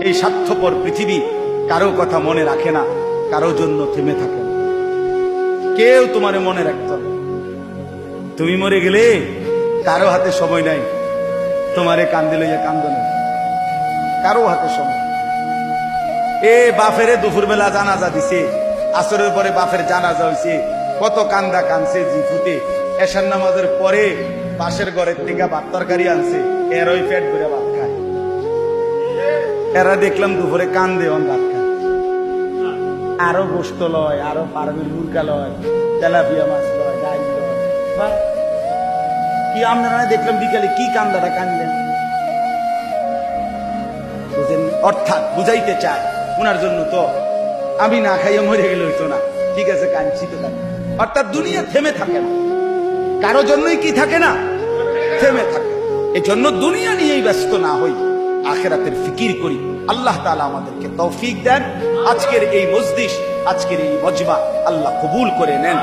এই স্বার্থপর পৃথিবী কারো কথা মনে রাখে না, কারো জন্য থেমে থাকে না। কেউ তোমারে মনে রাখতো না। তুমি মরে গেলে কারো হাতে সময় নাই তোমারে কান্দে লইয়া কান্দনে, কারো হাতে সময়। এ বাফেরে দুপুর বেলা জানাজা দিছে, আসরের পরে বাফের জানাজা হয়েছে, কত কান্দা কানছে জিফুতে। এশার নামাজের পরে পাশের ঘরের থেকে ভাত তরকারি আনছে, এর ওই পেট ভরে ভাত খায়। এরা দেখলাম দুপুরে কান্দে অন ভাত খায়, আরো গোস্ত লয়, আরো ফার্মের মুরগা লয়, তেলাপিয়া মাছ লয়, ডাল লয়। কি আপনারা দেখলাম বিকালে কি কান্দাটা কানলেন, বুঝেন? অর্থাৎ বুঝাইতে চায় উনার জন্য তো আমি না খাইয়া মরে গেলে হইতো না, ঠিক আছে কাঁদছি তো কাঁদছি। অর্থাৎ দুনিয়া থেমে থাকে না, কারো জন্যই কি থাকে না, থেমে থাকে। এই জন্য দুনিয়া নিয়েই ব্যস্ত না হই, আখিরাতের ফিকির করি। আল্লাহ তাআলা আমাদেরকে তৌফিক দেন। আজকের এই মজলিস, আজকের এই মজমা আল্লাহ কবুল করে নেন।